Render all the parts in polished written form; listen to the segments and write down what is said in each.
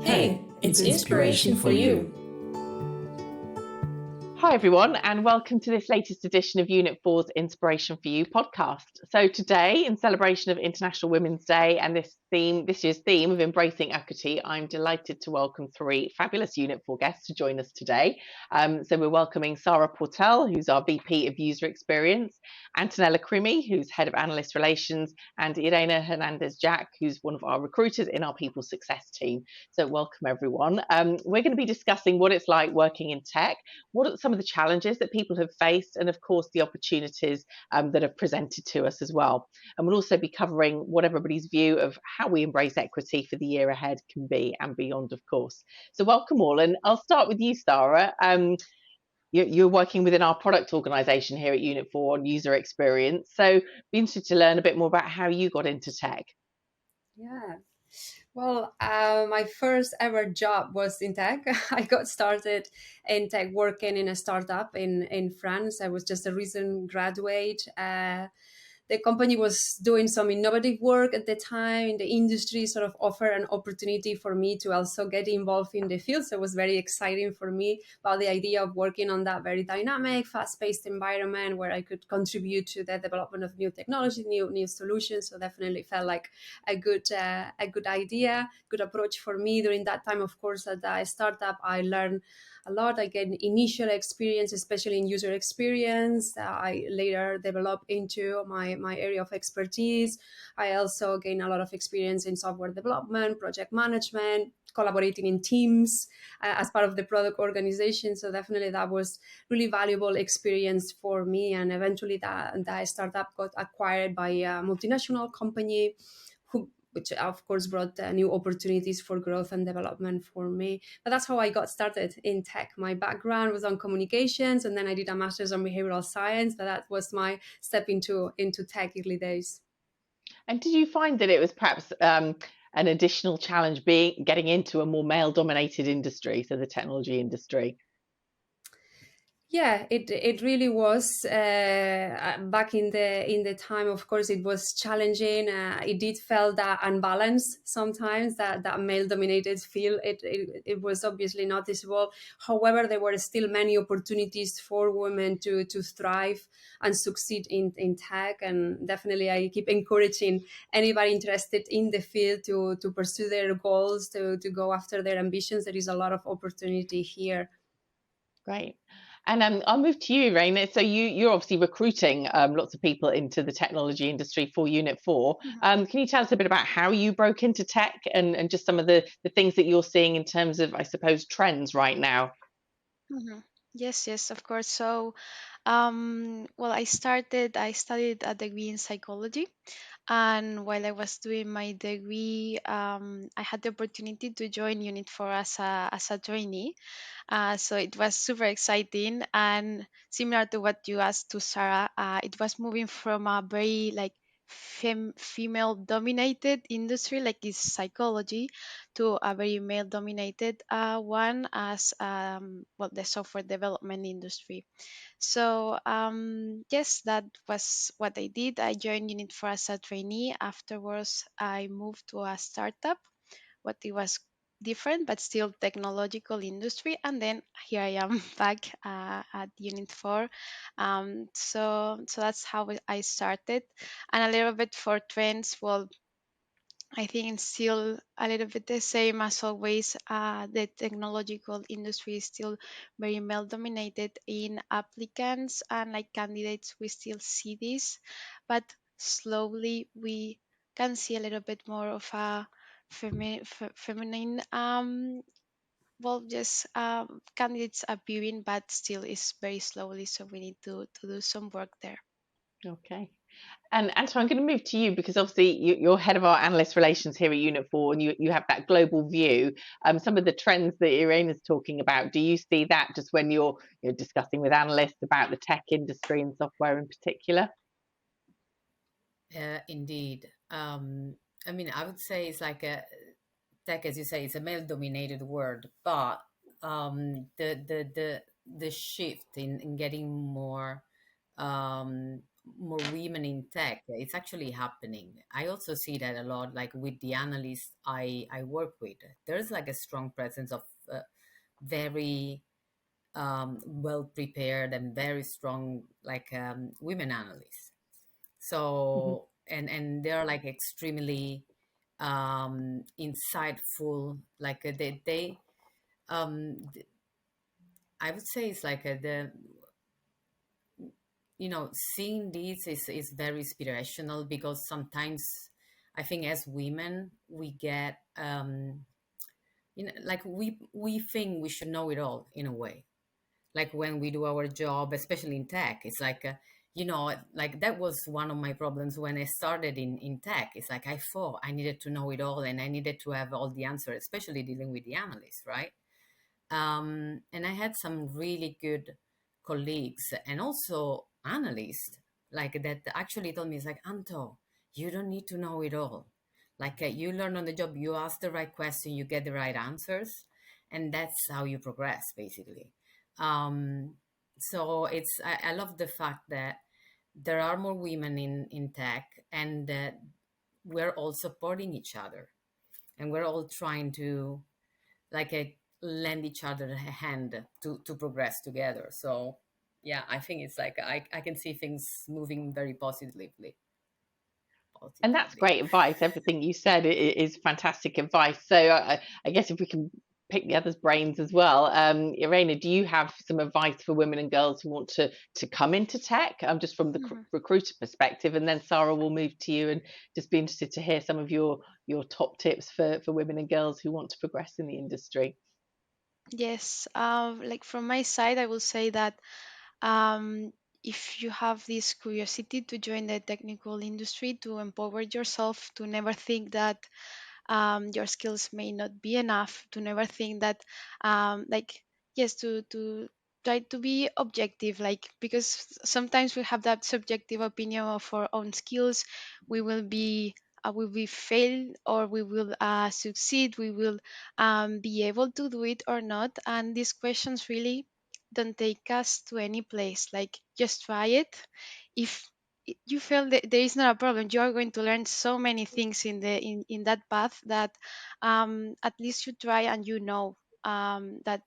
Hey, it's Inspiration4U. Hi everyone, and welcome to this latest edition of Unit 4's Inspiration for You podcast. So today, in celebration of International Women's Day and this year's theme of embracing equity, I'm delighted to welcome three fabulous Unit 4 guests to join us today. So we're welcoming Sara Portel, who's our VP of User Experience, Antonella Crimi, who's Head of Analyst Relations, and Irene Hernandez-Jack, who's one of our recruiters in our People Success team. So welcome everyone. We're going to be discussing what it's like working in tech, what are some of the challenges that people have faced, and of course the opportunities that have presented to us as well. And we'll also be covering what everybody's view of how we embrace equity for the year ahead can be, and beyond, of course. So welcome all, and I'll start with you, Sara. You're working within our product organisation here at Unit 4 on user experience, so be interested to learn a bit more about how you got into tech. Yeah. Well, my first ever job was in tech. I got started in tech working in a startup in France. I was just a recent graduate. The company was doing some innovative work at the time in the industry, sort of offered an opportunity for me to also get involved in the field. So it was very exciting for me about the idea of working on that very dynamic, fast-paced environment where I could contribute to the development of new technology, new solutions. So definitely felt like a good idea, good approach for me. During that time, of course, at the startup, I learned a lot. I get initial experience, especially in user experience. I later developed into my area of expertise. I also gained a lot of experience in software development, project management, collaborating in teams as part of the product organization. So definitely that was really valuable experience for me. And eventually that startup got acquired by a multinational company which of course brought new opportunities for growth and development for me. But that's how I got started in tech. My background was on communications, and then I did a master's on behavioral science. But that was my step into tech early days. And did you find that it was perhaps an additional challenge getting into a more male-dominated industry, so the technology industry? Yeah, it really was. Back in the time, of course, it was challenging. It did feel that unbalance sometimes, that male dominated field. It was obviously noticeable. However, there were still many opportunities for women to thrive and succeed in tech. And definitely, I keep encouraging anybody interested in the field to pursue their goals, to go after their ambitions. There is a lot of opportunity here. Great. And I'll move to you, Irene. So you're obviously recruiting lots of people into the technology industry for Unit 4. Can you tell us a bit about how you broke into tech and just some of the things that you're seeing in terms of, I suppose, trends right now? Mhm. Yes, of course. So, well, I studied a degree in psychology, and while I was doing my degree, I had the opportunity to join Unit 4 as a trainee. So it was super exciting, and similar to what you asked to Sarah, it was moving from a very like female dominated industry like is psychology to a very male dominated one as well the software development industry. So yes, that was what I did. I joined Unit 4 as a trainee. Afterwards I moved to a startup, what it was different but still technological industry, and then here I am back at Unit 4. So that's how I started. And a little bit for trends, well, I think it's still a little bit the same as always. The technological industry is still very male dominated in applicants and like candidates. We still see this, but slowly we can see a little bit more of a feminine, well, just candidates appearing, but still is very slowly. So we need to do some work there. Okay. And Anton, I'm going to move to you because obviously you're head of our analyst relations here at Unit 4 and you have that global view. Some of the trends that Irene is talking about, do you see that just when you're discussing with analysts about the tech industry and software in particular? Indeed. I mean, I would say it's like a tech, as you say, it's a male-dominated world, but the shift in getting more more women in tech. It's actually happening. I also see that a lot, like with the analysts I work with. There's like a strong presence of very well prepared and very strong like women analysts. Mhm. So and they're like extremely insightful. Like they th- I would say it's like the seeing this is very inspirational, because sometimes I think as women we get like we think we should know it all in a way, like when we do our job, especially in tech. It's like like that was one of my problems when I started in tech. It's like I thought I needed to know it all and I needed to have all the answers, especially dealing with the analysts, right? And I had some really good colleagues and also analysts like that actually told me, it's like, Anto, you don't need to know it all. Like you learn on the job, you ask the right question, you get the right answers, and that's how you progress, basically. Um, so I love the fact that there are more women in tech, and that we're all supporting each other, and we're all trying to like lend each other a hand to progress together. So yeah, I think it's like I can see things moving very And that's positively. great advice. Everything you said is fantastic advice. So I guess if we can pick the others' brains as well, Irene, do you have some advice for women and girls who want to come into tech? Just from the Mhm. recruiter perspective, and then Sara will move to you, and just be interested to hear some of your top tips for women and girls who want to progress in the industry. Yes, like from my side, I will say that um, if you have this curiosity to join the technical industry, to empower yourself, to never think that your skills may not be enough, to never think that like yes, to try to be objective, like because sometimes we have that subjective opinion of our own skills. We will be fail, or we will succeed, we will be able to do it or not, and these questions really don't take us to any place. Like just try it. If you feel that there is not a problem, you are going to learn so many things in that path, that at least you try, and you know that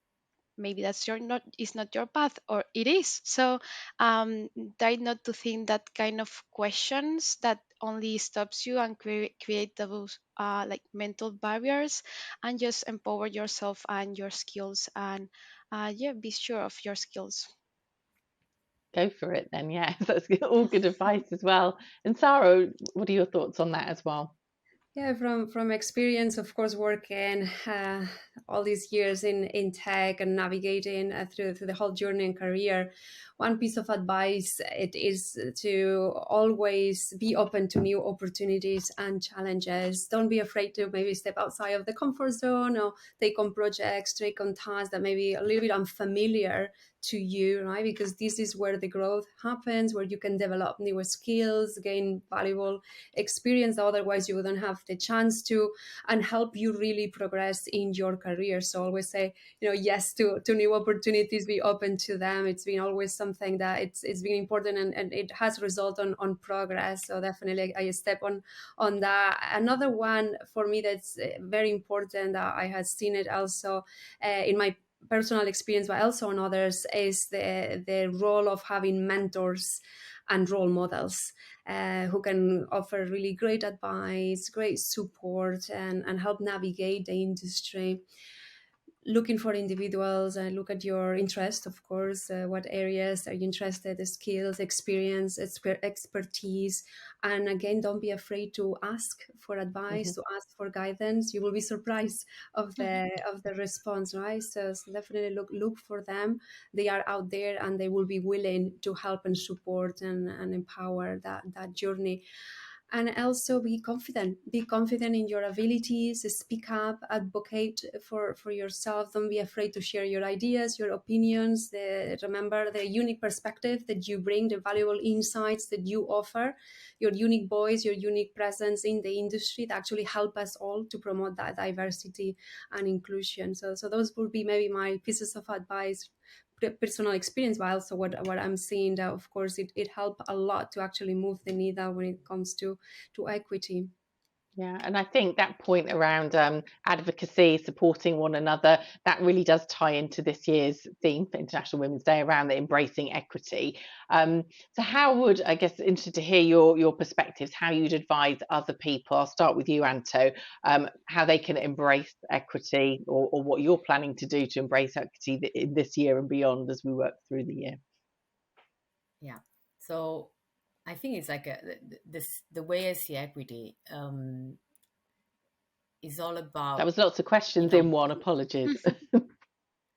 maybe that's your not is not your path, or it is. So um try not to think that kind of questions that only stops you and create those like mental barriers, and just empower yourself and your skills, and yeah, be sure of your skills. Go for it then. Yeah, that's all good advice as well. And Sara, what are your thoughts on that as well? Yeah, from experience, of course, working all these years in tech and navigating through the whole journey and career, one piece of advice it is to always be open to new opportunities and challenges. Don't be afraid to maybe step outside of the comfort zone, or take on projects, take on tasks that may be a little bit unfamiliar to you, right? Because this is where the growth happens, where you can develop new skills, gain valuable experience that otherwise you wouldn't have the chance to, and help you really progress in your career. So always say, yes to new opportunities, be open to them. It's been always something that it's been important, and it has result on progress. So definitely I step on that. Another one for me that's very important, I have seen it also in my personal experience, but also on others, is the role of having mentors and role models who can offer really great advice, great support, and help navigate the industry. Looking for individuals and look at your interest, of course. What areas are you interested? The skills, experience, expertise, and again, don't be afraid to ask for advice, Hmm. to ask for guidance. You will be surprised of Mhm. the response, right? So definitely look for them. They are out there, and they will be willing to help and support and empower that journey. And also be confident in your abilities, speak up, advocate for yourself. Don't be afraid to share your ideas, your opinions. Remember the unique perspective that you bring, the valuable insights that you offer, your unique voice, your unique presence in the industry that actually help us all to promote that diversity and inclusion. So those would be maybe my pieces of advice personal experience, but also what I'm seeing, that of course it helped a lot to actually move the needle when it comes to equity. Yeah, and I think that point around advocacy, supporting one another, that really does tie into this year's theme for International Women's Day around the embracing equity. So, how would, I guess, interested to hear your perspectives, how you'd advise other people. I'll start with you, Anto, how they can embrace equity, or what you're planning to do to embrace equity this year and beyond as we work through the year. Yeah. So I think it's like this the way I see equity is all That about, was lots of you questions know, in one. Apologies.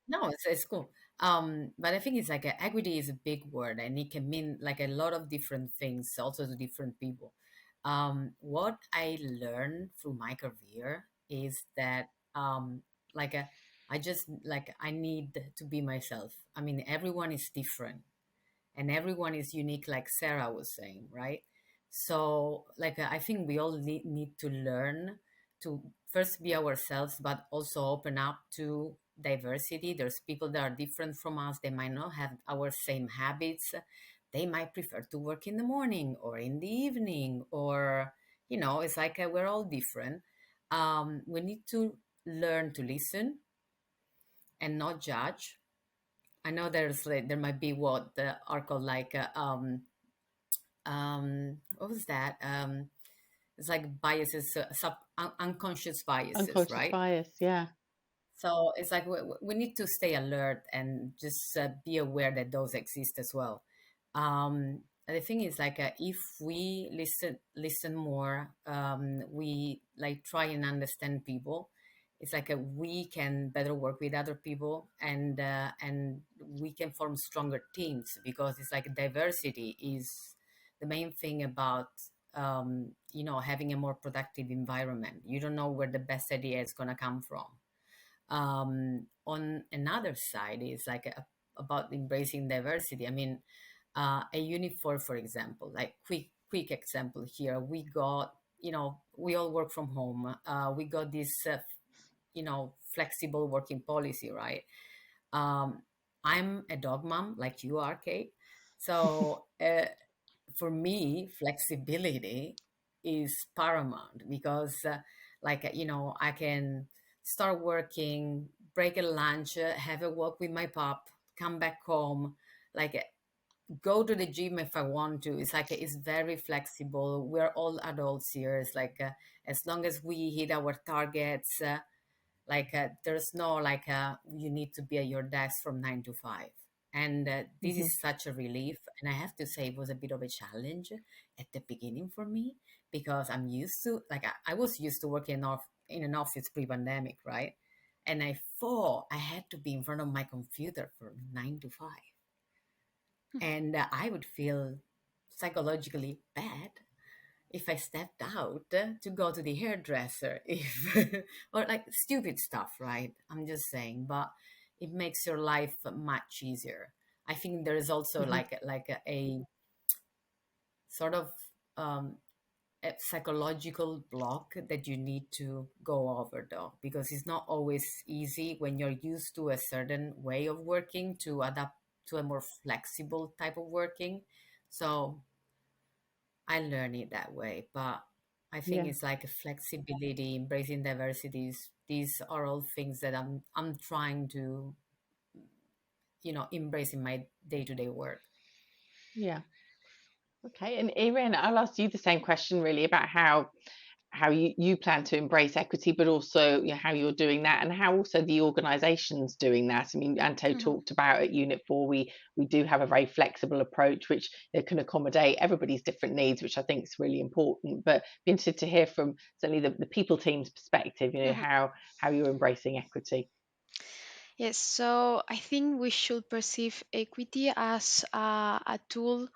no, it's cool. But I think it's like equity is a big word, and it can mean like a lot of different things, also to different people. What I learned through my career is that like I just like I need to be myself. I mean, everyone is different and everyone is unique, like Sarah was saying, right? So like I think we all need to learn to first be ourselves, but also open up to diversity. There's people that are different from us. They might not have our same habits. They might prefer to work in the morning or in the evening, or it's like we're all different. We need to learn to listen and not judge. I know there might be what are called like what was that? It's like biases, unconscious biases, Unconscious right? bias, yeah. So it's like we need to stay alert and just be aware that those exist as well. And the thing is like if we listen more, we like try and understand people. It's like we can better work with other people, and we can form stronger teams, because it's like diversity is the main thing about having a more productive environment. You don't know where the best idea is going to come from. On another side is like about embracing diversity. I mean, a uniform, for example, like quick example here. We got, we all work from home. We got this, flexible working policy, right? Um, I'm a dog mom, like you are, Kate. So for me, flexibility is paramount, because I can start working, break a lunch, have a walk with my pup, come back home, like go to the gym if I want to. It's like it's very flexible. We're all adults here. It's like as long as we hit our targets, there's no like you need to be at your desk from 9 to 5. And this Hmm. is such a relief. And I have to say it was a bit of a challenge at the beginning for me, because I'm used to like I was used to working off in an office pre-pandemic, right? And I thought I had to be in front of my computer from 9 to 5, and I would feel psychologically bad if I stepped out to go to the hairdresser, if or like stupid stuff, right? I'm just saying, but it makes your life much easier. I think there is also Hmm. like a sort of um, a psychological block that you need to go over, though, because it's not always easy when you're used to a certain way of working to adapt to a more flexible type of working. So I learn it that way, but I think Yeah. it's like a flexibility, embracing diversities. These are all things that I'm trying to, embrace in my day-to-day work. Yeah. Okay. And Irene, I'll ask you the same question really about how you plan to embrace equity, but also how you're doing that and how also the organisation's doing that. I mean, Anto Mhm. talked about at Unit 4, we do have a very flexible approach which can accommodate everybody's different needs, which I think is really important. But be interested to hear from certainly the people team's perspective, Mhm. how you're embracing equity. Yes, so I think we should perceive equity as a tool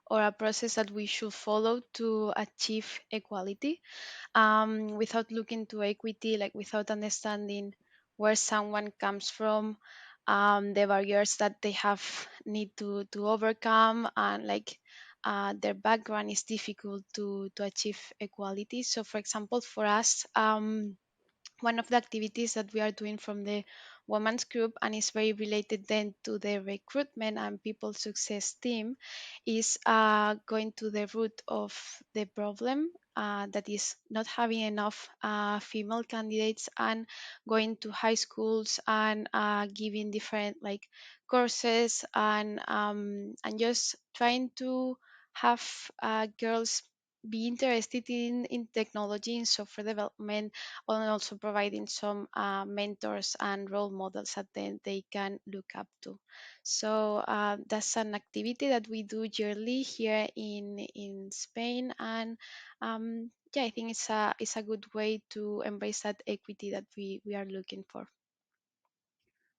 or a process that we should follow to achieve equality, without looking to equity, like without understanding where someone comes from, the barriers that they have need to overcome, and like their background is difficult to achieve equality. So, for example, for us, one of the activities that we are doing from the women's group, and is very related then to the recruitment and people success team, is going to the root of the problem, that is not having enough female candidates, and going to high schools and giving different like courses, and just trying to have girls be interested in technology, in software development, and also providing some mentors and role models that then they can look up to. So that's an activity that we do yearly here in Spain, and yeah, I think it's a good way to embrace that equity that we are looking for.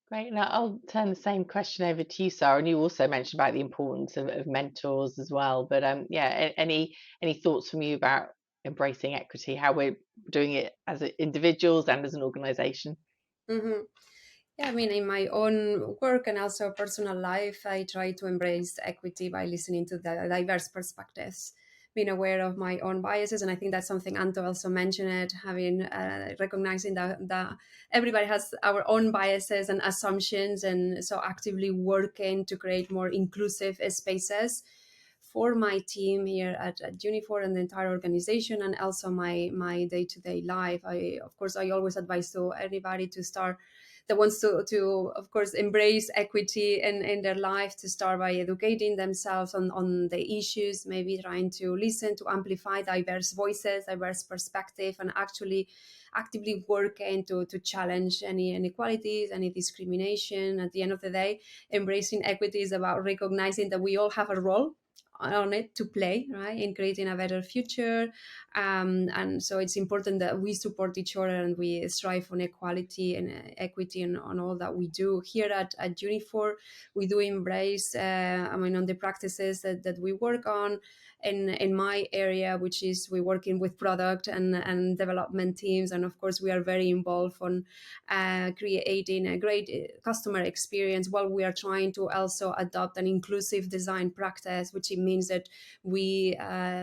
Great. Now I'll turn the same question over to you, Sarah. And you also mentioned about the importance of mentors as well. But yeah, any thoughts from you about embracing equity, how we're doing it as individuals and as an organisation? Hmm. Yeah, I mean, in my own work and also personal life, I try to embrace equity by listening to the diverse perspectives, being aware of my own biases. And I think that's something Anto also mentioned, it, having recognizing that everybody has our own biases and assumptions, and so actively working to create more inclusive spaces for my team here at Unifor and the entire organization, and also my day-to-day life. I, of course, I always advise to anybody to start that wants to of course embrace equity in their life, to start by educating themselves on the issues, maybe trying to listen to amplify diverse voices, diverse perspective, and actually actively working to challenge any inequalities, any discrimination. At the end of the day, embracing equity is about recognizing that we all have a role on it to play, right, in creating a better future. And so it's important that we support each other and we strive on equality and equity and on all that we do here at Unifor. We do embrace, I mean, on the practices that we work on in my area, which is we working with product and development teams. And of course, we are very involved on creating a great customer experience while we are trying to also adopt an inclusive design practice, which it means that we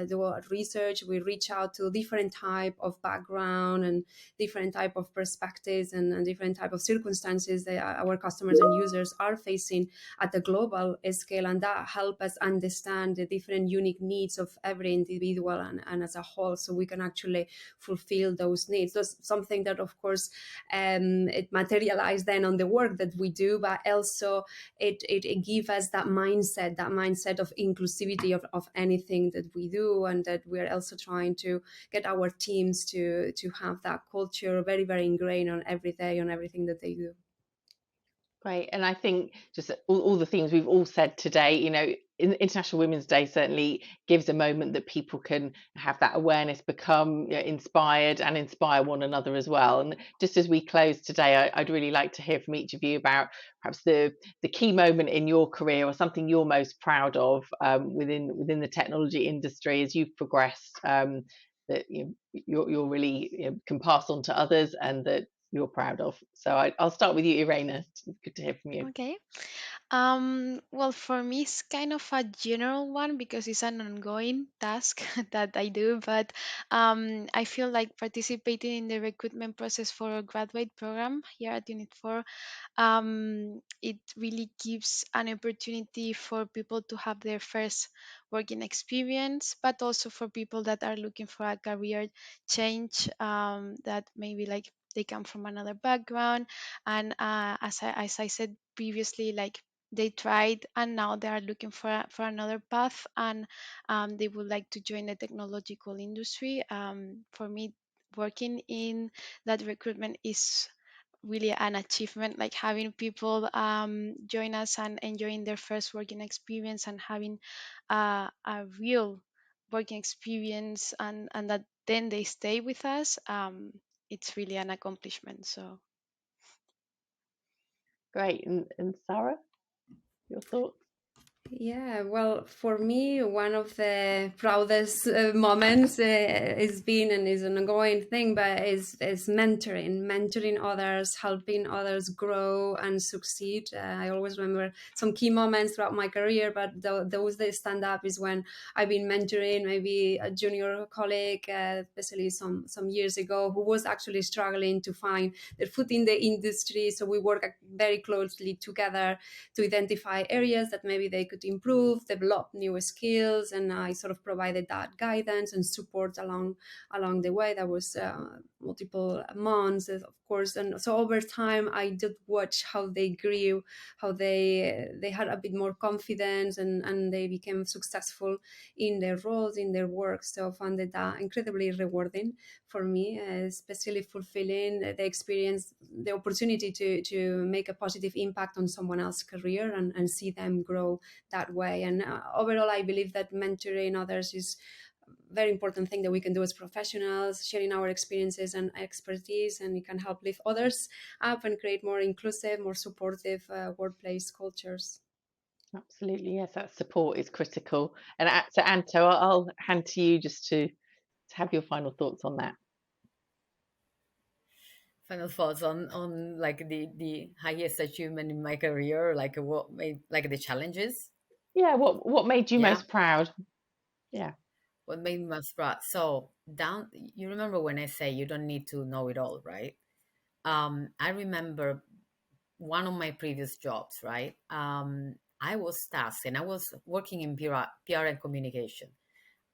do research, we reach out to different type of background and different type of perspectives and different type of circumstances that our customers and users are facing at the global scale, and that help us understand the different unique needs of every individual and as a whole, so we can actually fulfill those needs. That's something that of course it materialized then on the work that we do, but also it gives us that mindset of inclusivity of anything that we do, and that we're also trying to get our teams to have that culture very, very ingrained on every day, on everything that they do. Great. And I think just all the things we've all said today, International Women's Day certainly gives a moment that people can have that awareness, become inspired and inspire one another as well. And just as we close today, I'd really like to hear from each of you about perhaps the key moment in your career or something you're most proud of within the technology industry as you've progressed, that you're really can pass on to others and that you're proud of. So I'll start with you, Irene. It's good to hear from you. Okay. Well, for me, it's kind of a general one because it's an ongoing task that I do. But I feel like participating in the recruitment process for a graduate program here at Unit 4, it really gives an opportunity for people to have their first working experience, but also for people that are looking for a career change, that maybe like they come from another background, and as I said previously, like they tried and now they are looking for another path, and they would like to join the technological industry. For me, working in that recruitment is really an achievement, like having people join us and enjoying their first working experience and having a real working experience, and that then they stay with us. It's really an accomplishment. So Great. And Sarah, your thoughts? Yeah, well, for me, one of the proudest moments is been and is an ongoing thing, but is mentoring others, helping others grow and succeed. I always remember some key moments throughout my career, but those that stand up is when I've been mentoring maybe a junior colleague, especially some years ago, who was actually struggling to find their foot in the industry. So we work very closely together to identify areas that maybe they could improve, develop new skills, and I sort of provided that guidance and support along the way. That was multiple months, of course, and so over time I did watch how they grew, how they had a bit more confidence, and they became successful in their roles, in their work. So I found that incredibly rewarding for me, especially fulfilling the experience, the opportunity to make a positive impact on someone else's career and see them grow that way. And overall, I believe that mentoring others is a very important thing that we can do as professionals, sharing our experiences and expertise, and it can help lift others up and create more inclusive, more supportive workplace cultures. Absolutely, yes, that support is critical. And so, Anto, I'll hand to you just to have your final thoughts on that. Final thoughts on like the highest achievement in my career, like what made like the challenges. Yeah, what made you Yeah, most proud? Yeah. what made me most proud. So down, you remember when I say you don't need to know it all, right? I remember one of my previous jobs, right? I was tasked, and I was working in PR and communication.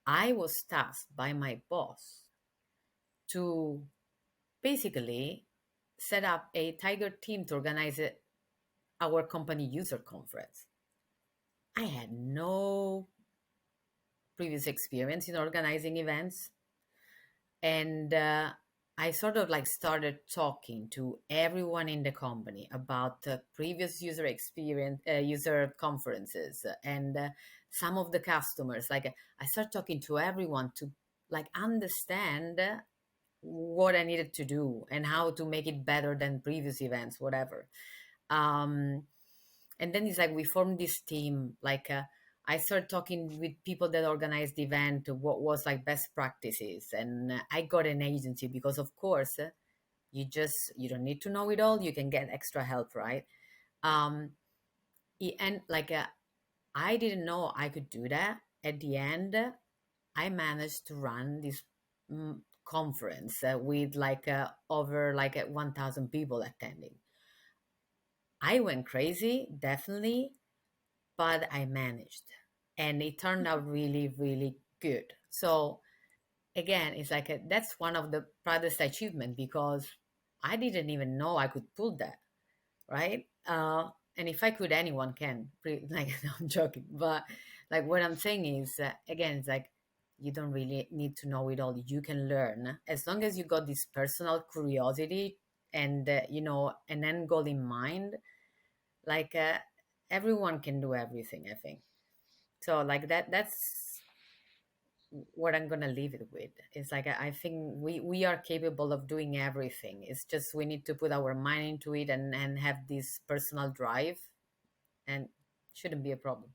I was tasked by my boss to basically set up a Tiger team to organize our company user conference. I had no previous experience in organizing events, and I sort of like started talking to everyone in the company about the previous user experience, user conferences, and some of the customers. Like I started talking to everyone to like understand what I needed to do and how to make it better than previous events, whatever. Um, and then it's like we formed this team. Like I started talking with people that organized the event, what was like best practices, and I got an agency because, of course, you don't need to know it all. You can get extra help, right? Um, and like I didn't know I could do that. At the end, I managed to run this conference with like over like 1,000 people attending. I went crazy, definitely, but I managed, and it turned out really, really good. So again, it's like that's one of the proudest achievement because I didn't even know I could pull that, right? And if I could, anyone can. Like, no, I'm joking, but like what I'm saying is, again, it's like you don't really need to know it all. You can learn as long as you got this personal curiosity and an end goal in mind. Like everyone can do everything, I think. So like that's what I'm gonna leave it with. It's like I think we are capable of doing everything. It's just we need to put our mind into it and have this personal drive, and shouldn't be a problem.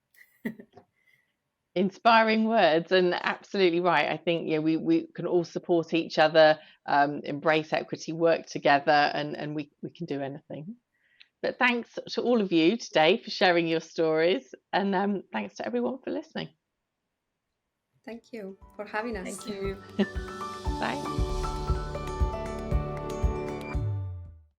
Inspiring words, and absolutely right. I think we can all support each other, embrace equity, work together, and we can do anything. But thanks to all of you today for sharing your stories, and thanks to everyone for listening. Thank you for having us. Thank you. Bye.